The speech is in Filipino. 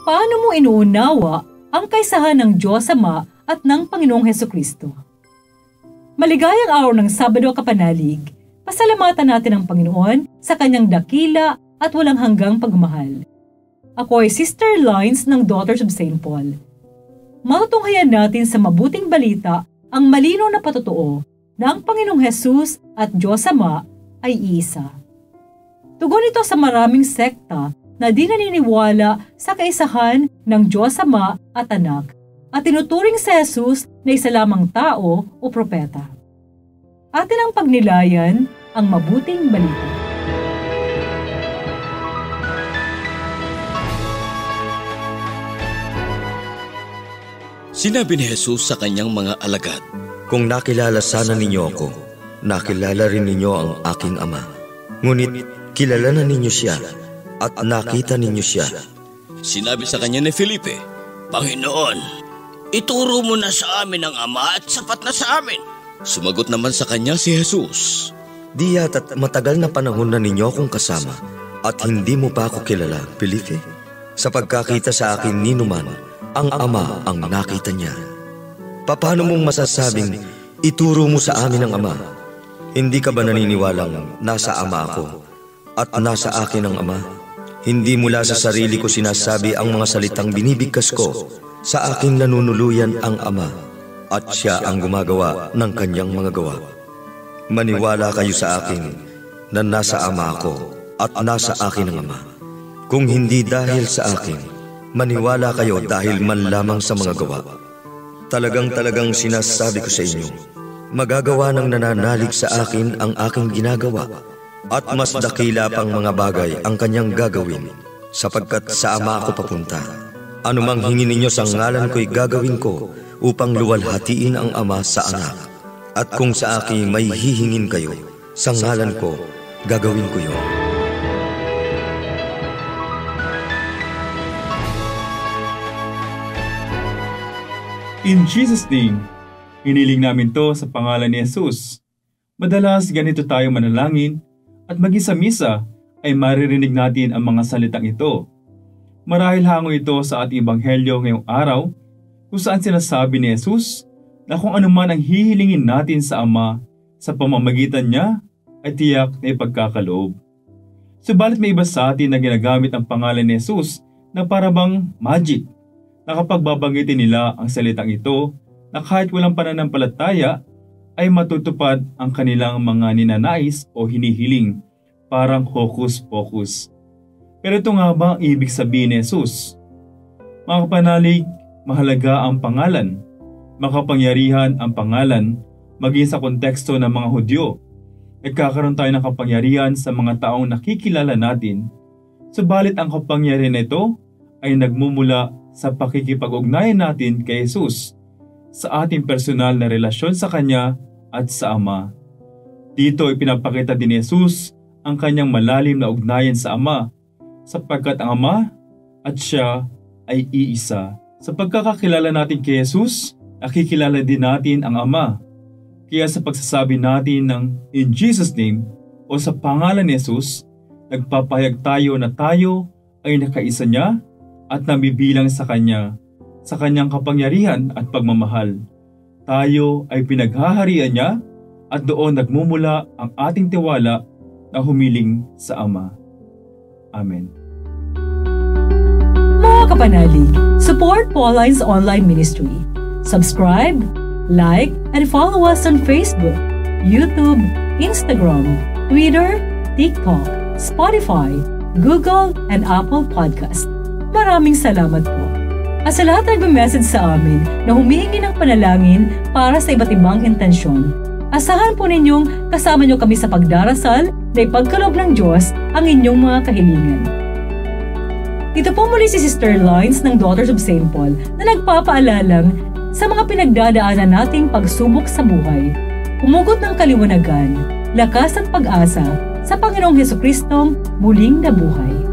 Paano mo inuunawa ang kaisahan ng Diyos Ama at ng Panginoong Hesukristo? Maligayang araw ng Sabado kapanalig, pasalamatan natin ang Panginoon sa kanyang dakila at walang hanggang pagmamahal. Ako ay Sister Lines ng Daughters of St. Paul. Matutunghayan natin sa mabuting balita ang malinaw na patotoo na ang Panginoong Hesus at Diyos Ama ay iisa. Tugon ito sa maraming sekta na di naniniwala sa kaisahan ng Diyos Ama at Anak at tinuturing si Jesus na isa lamang tao o propeta. Atin ang pagnilayan ang mabuting balita. Sinabi ni Jesus sa kanyang mga alagad, "Kung nakilala sana ninyo ako, nakilala rin ninyo ang aking Ama. Ngunit kilala na ninyo siya at nakita ninyo siya." Sinabi sa kanya ni Felipe, "Panginoon, ituro mo na sa amin ang Ama at sapat na sa amin." Sumagot naman sa kanya si Jesus, "Di yata't matagal na panahon na ninyo akong kasama at hindi mo pa ako kilala, Felipe? Sa pagkakita sa akin ni Numan, ang Ama ang nakita niya. Paano mong masasabing, ituro mo sa amin ang Ama? Hindi ka ba naniniwalang nasa Ama ako at nasa akin ang Ama? Hindi mula sa sarili ko sinasabi ang mga salitang binibigkas ko. Sa akin nanunuluyan ang Ama at siya ang gumagawa ng kanyang mga gawa. Maniwala kayo sa akin na nasa Ama ako at nasa akin ang Ama. Kung hindi dahil sa akin, maniwala kayo dahil man lamang sa mga gawa. Talagang sinasabi ko sa inyo, magagawa ng nananalig sa akin ang aking ginagawa, at mas dakila pang mga bagay ang kanyang gagawin, sapagkat sa Ama ako papunta. Anumang hingin ninyo sa ngalan ko'y gagawin ko upang luwalhatiin ang Ama sa Anak. At kung sa akin may hihingin kayo, sa ngalan ko, gagawin ko yun." In Jesus' name, hiniling namin to sa pangalan ni Jesus. Madalas ganito tayo manalangin at maging sa misa ay maririnig natin ang mga salitang ito. Marahil hango ito sa ating ebanghelyo ngayong araw kung saan sinasabi ni Jesus na kung ano man ang hihilingin natin sa Ama sa pamamagitan niya ay tiyak na ipagkakaloob. Subalit may iba sa atin na ginagamit ang pangalan ni Jesus na parabang magic, na kapag babanggitin nila ang salitang ito na kahit walang pananampalataya ay matutupad ang kanilang mga ninanais o hinihiling, parang hocus-pocus. Pero ito nga ba ang ibig sabihin ni Jesus? Mga kapanalig, mahalaga ang pangalan. Makapangyarihan ang pangalan maging sa konteksto ng mga Hudyo. Nagkakaroon tayo ng kapangyarihan sa mga taong nakikilala natin. Subalit ang kapangyarihan na ito ay nagmumula sa pakikipag-ugnayan natin kay Jesus, sa ating personal na relasyon sa Kanya at sa Ama. Dito ipinapakita din ni Jesus ang kanyang malalim na ugnayan sa Ama, sapagkat ang Ama at Siya ay iisa. Sa pagkakakilala natin kay Jesus, nakikilala din natin ang Ama. Kaya sa pagsasabi natin ng in Jesus' name o sa pangalan ni Jesus, nagpapahayag tayo na tayo ay nakaisa niya at nabibilang sa Kanya, sa Kanyang kapangyarihan at pagmamahal. Tayo ay pinaghaharian niya at doon nagmumula ang ating tiwala na humiling sa Ama. Amen. Mga kapanalig, support Pauline's online ministry. Subscribe, like, and follow us on Facebook, YouTube, Instagram, Twitter, TikTok, Spotify, Google, and Apple Podcast. Maraming salamat po. At sa lahat na nag-message sa amin na humihingi ng panalangin para sa iba't ibang intensyon, asahan po ninyong kasama nyo kami sa pagdarasal na ipagkaloob ng Diyos ang inyong mga kahilingan. Ito po muli si Sister Lines ng Daughters of St. Paul na nagpapaalalang sa mga pinagdadaanan nating pagsubok sa buhay. Umugot ng kaliwanagan, lakas at pag-asa sa Panginoong Hesukristong muling nabuhay.